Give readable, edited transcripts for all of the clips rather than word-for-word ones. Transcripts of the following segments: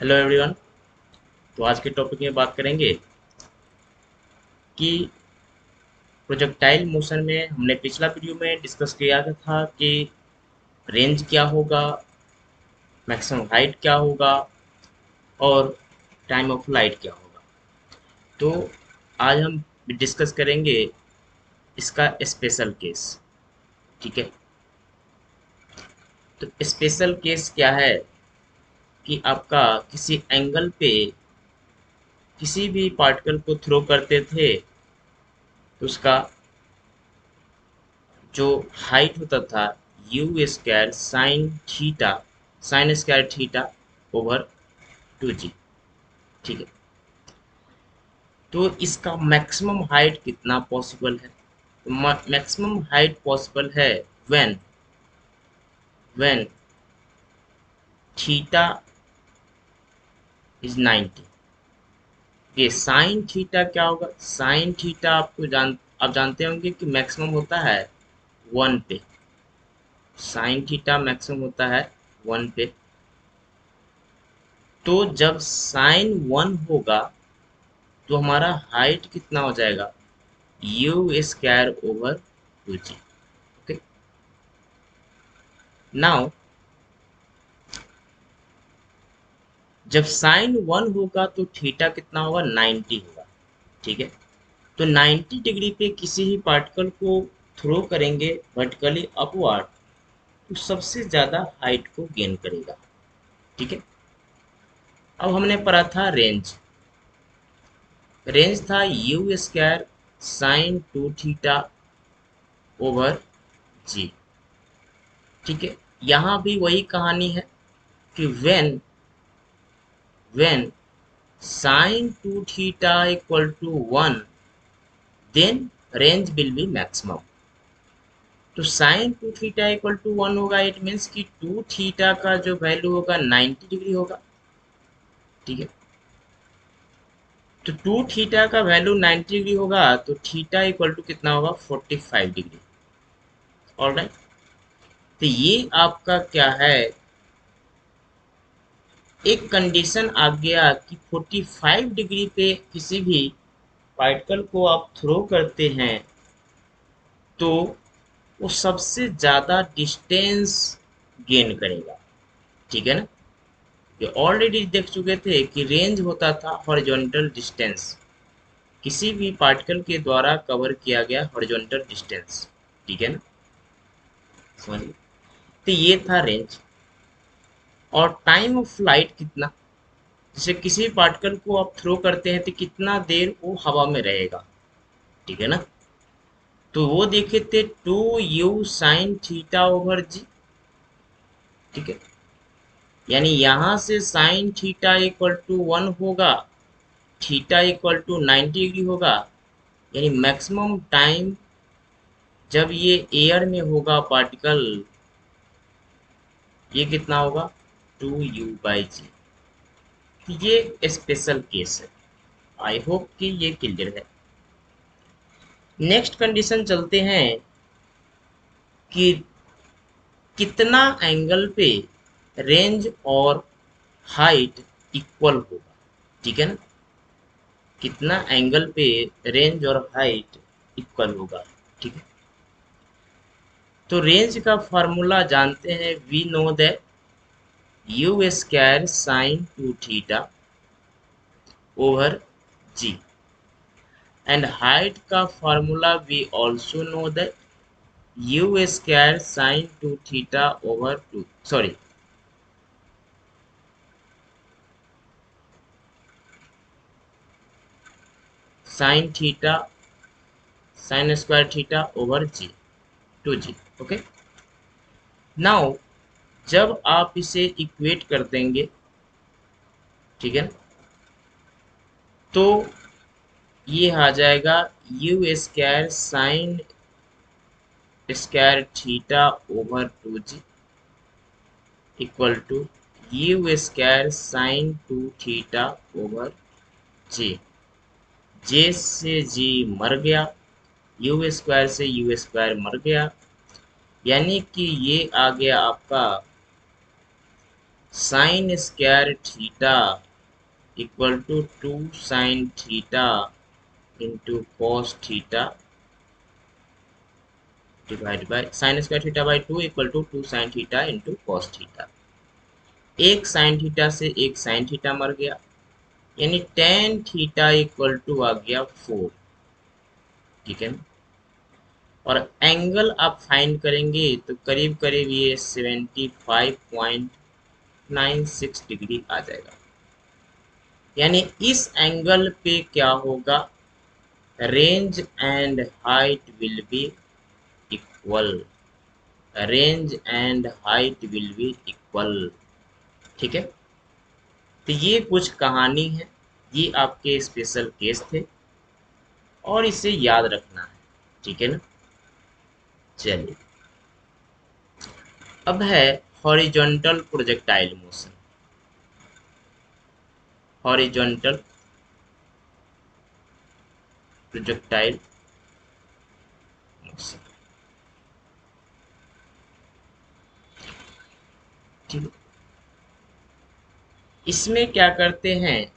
Hello everyone. तो आज के टॉपिक में बात करेंगे कि प्रोजेक्टाइल मोशन में हमने पिछला वीडियो में डिस्कस किया था कि रेंज क्या होगा, मैक्सिमम हाइट क्या होगा और टाइम ऑफ फ्लाइट क्या होगा। तो आज हम डिस्कस करेंगे इसका स्पेशल केस। ठीक है। तो स्पेशल केस क्या है कि आपका किसी एंगल पे किसी भी पार्टिकल को थ्रो करते थे तो उसका जो हाइट होता था u square sine square theta over 2g। ठीक है। तो इसका मैक्सिमम हाइट कितना पॉसिबल है? तो मैक्सिमम हाइट पॉसिबल है व्हेन व्हेन थीटा इज 90। ये साइन थीटा क्या होगा? साइन थीटा आप जानते होंगे कि मैक्सिमम होता है 1 पे। साइन थीटा मैक्सिमम होता है 1 पे। तो जब साइन 1 होगा तो हमारा हाइट कितना हो जाएगा? U square over 2g। Okay. Now जब साइन 1 होगा तो थीटा कितना होगा? 90 होगा। ठीक है। तो 90 डिग्री पे किसी भी पार्टिकल को थ्रो करेंगे वर्टिकली अपवर्ड तो सबसे ज़्यादा हाइट को गेन करेगा। ठीक है। अब हमने पढ़ा था रेंज। रेंज था u square sine 2 theta over g. ठीक है। यहाँ भी वही कहानी है कि when sin 2 theta equal to 1 then range will be maximum। तो sin 2 theta equal to 1 होगा, इट मीन्स कि 2 थीटा का जो वैल्यू होगा 90 डिग्री होगा। ठीक है। तो 2 थीटा का वैल्यू 90 डिग्री होगा तो थीटा इक्वल टू कितना होगा? 45 डिग्री। ऑलराइट। तो ये आपका क्या है, एक कंडीशन आ गया कि 45 डिग्री पे किसी भी पार्टिकल को आप थ्रो करते हैं तो वो सबसे ज़्यादा डिस्टेंस गेन करेगा। ठीक है ना। ये ऑलरेडी देख चुके थे कि रेंज होता था हॉरिजॉन्टल डिस्टेंस, किसी भी पार्टिकल के द्वारा कवर किया गया हॉरिजॉन्टल डिस्टेंस। ठीक है ना। समझिए। तो ये था रेंज। और टाइम ऑफ फ्लाइट कितना, जैसे किसी पार्टिकल को आप थ्रो करते हैं तो कितना देर वो हवा में रहेगा। ठीक है ना। तो वो देखे थे 2u sine theta over g. ठीक है। यानी यहाँ से साइन थीटा इक्वल टू 1 होगा, थीटा इक्वल टू 90 डिग्री होगा। यानी मैक्सिमम टाइम जब ये एयर में होगा पार्टिकल, ये कितना होगा? 2u/g। ये स्पेशल केस है। आई होप कि ये क्लियर है। नेक्स्ट कंडीशन चलते हैं कि कितना एंगल पे रेंज और हाइट इक्वल होगा। ठीक है ना। कितना एंगल पे रेंज और हाइट इक्वल होगा। ठीक है। तो रेंज का फार्मूला जानते हैं, we know that u square sine 2 theta over g. And height का formula we also know that u square sine 2 theta over 2 sorry sine theta sine square theta over g 2g। Okay. Now जब आप इसे equate कर देंगे, ठीक है, तो ये आ जाएगा u square sine square theta over 2g equal to u square sine 2 theta over जे। जे से जी मर गया, यू स्क्वायर से यू स्क्वायर मर गया। यानी कि ये आ गया आपका sine square theta equal to 2 sine theta into cos theta divide by sine square theta by 2 equal to 2 sine theta into cos theta. एक साइन थीटा से एक साइन थीटा मर गया, यानी टेन थीटा इक्वल टू आ गया 4। ठीक है ना। और एंगल आप फाइंड करेंगे तो करीब करीब ये 75.96 डिग्री आ जाएगा। यानी इस एंगल पे क्या होगा, range and height will be equal. Range and height will be equal. ठीक है। तो ये कुछ कहानी है, ये आपके स्पेशल केस थे और इसे याद रखना है। ठीक है ना। चलिए, अब है horizontal projectile motion. Horizontal projectile motion. ठीक है। इसमें क्या करते हैं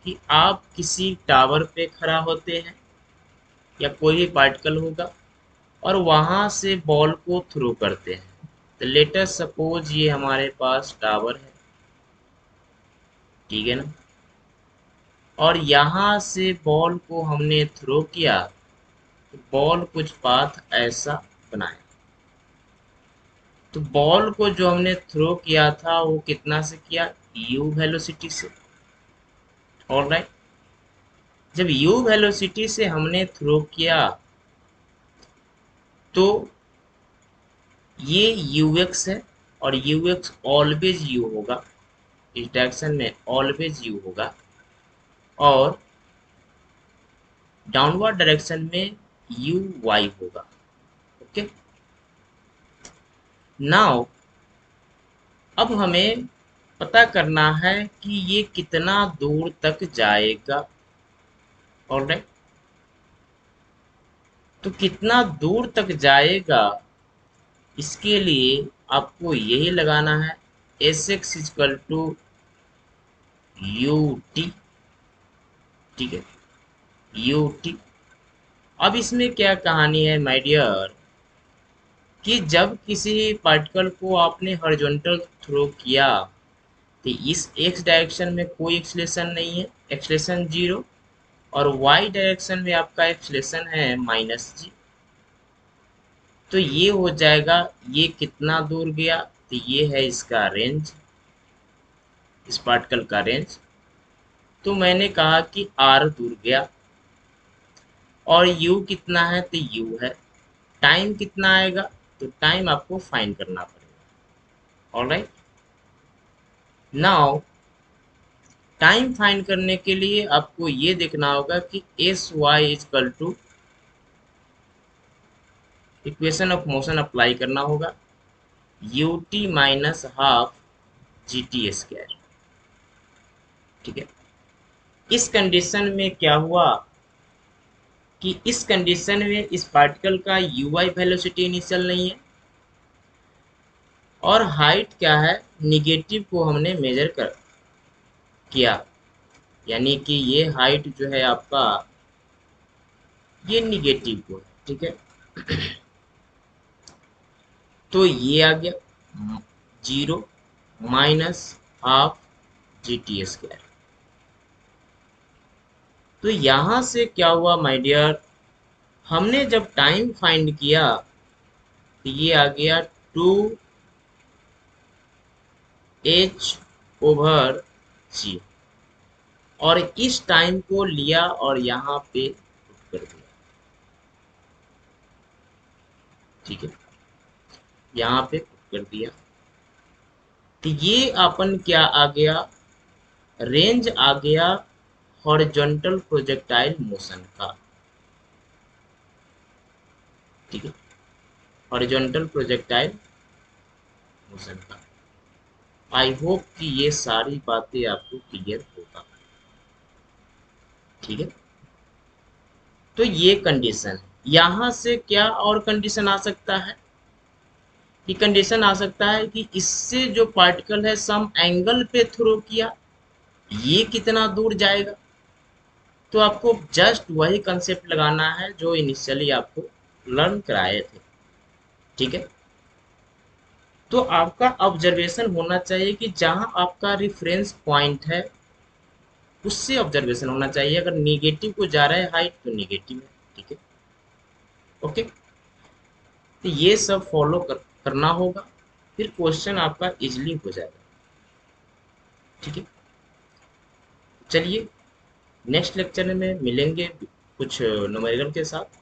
कि आप किसी टावर पे खड़ा होते हैं या कोई भी पार्टिकल होगा और वहां से बॉल को थ्रो करते हैं। तो लेटेस्ट सपोज ये हमारे पास टावर है। ठीक है ना। और यहाँ से बॉल को हमने थ्रो किया तो बॉल कुछ पाथ ऐसा बनाया। तो बॉल को जो हमने थ्रो किया था वो कितना से किया, यू वेलोसिटी से। ऑलराइट। जब यू वेलोसिटी से हमने थ्रो किया तो ये यूएक्स है और यूएक्स ऑलवेज यू होगा, इस डायरेक्शन में ऑलवेज यू होगा। और डाउनवर्ड डायरेक्शन में यू वाई होगा। ओके। नाउ अब हमें पता करना है कि ये कितना दूर तक जाएगा। ऑलराइट। तो कितना दूर तक जाएगा, इसके लिए आपको यही लगाना है, S X is equal to u t. ठीक है, यू टी। अब इसमें क्या कहानी है माय डियर, कि जब किसी पार्टिकल को आपने हॉरिजॉन्टल थ्रो किया तो इस एक्स डायरेक्शन में कोई एक्सलेशन नहीं है, एक्सलेशन जीरो। और वाई डायरेक्शन में आपका एक्सलेशन है माइनस जी। तो ये हो जाएगा, ये कितना दूर गया, तो ये है इसका रेंज, इस पार्टिकल का रेंज। तो मैंने कहा कि आर दूर गया और यू कितना है, तो यू है। टाइम कितना आएगा, तो टाइम आपको फाइंड करना पड़ेगा। ऑलराइट। नाउ टाइम फाइंड करने के लिए आपको ये देखना होगा कि S Y is equal to equation of motion apply करना होगा, u t minus half g t square. ठीक है। इस कंडीशन में क्या हुआ कि इस कंडीशन में इस पार्टिकल का यू वाई वेलोसिटी इनिशियल नहीं है और हाइट क्या है, निगेटिव को हमने मेजर कर किया। यानी कि ये हाइट जो है आपका, ये निगेटिव को है। ठीक है। तो ये आ गया zero minus half g t square. तो यहां से क्या हुआ माय डियर, हमने जब टाइम फाइंड किया तो ये आ गया 2h ओवर जी। और इस टाइम को लिया और यहाँ पे पुट कर दिया। ठीक है, यहाँ पे पुट कर दिया। तो ये अपन क्या आ गया, रेंज आ गया हॉरिजॉन्टल प्रोजेक्टाइल मोशन का। ठीक है, हॉरिजॉन्टल प्रोजेक्टाइल मोशन का। आई होप कि ये सारी बातें आपको क्लियर होगा। ठीक है। तो ये कंडीशन है। यहां से क्या और कंडीशन आ सकता है कि कंडीशन आ सकता है कि इससे जो पार्टिकल है सम एंगल पे थ्रो किया, ये कितना दूर जाएगा। तो आपको जस्ट वही कंसेप्ट लगाना है जो इनिशियली आपको लर्न कराए थे। ठीक है। तो आपका ऑब्जर्वेशन होना चाहिए कि जहां आपका रिफरेंस पॉइंट है उससे ऑब्जर्वेशन होना चाहिए। अगर निगेटिव को जा रहा है हाइट तो निगेटिव है। ठीक है। ओके। तो ये सब करना होगा, फिर क्वेश्चन आपका इजीली हो जाएगा। ठीक है। चलिए नेक्स्ट लेक्चर में मिलेंगे कुछ न्यूमेरिकल के साथ।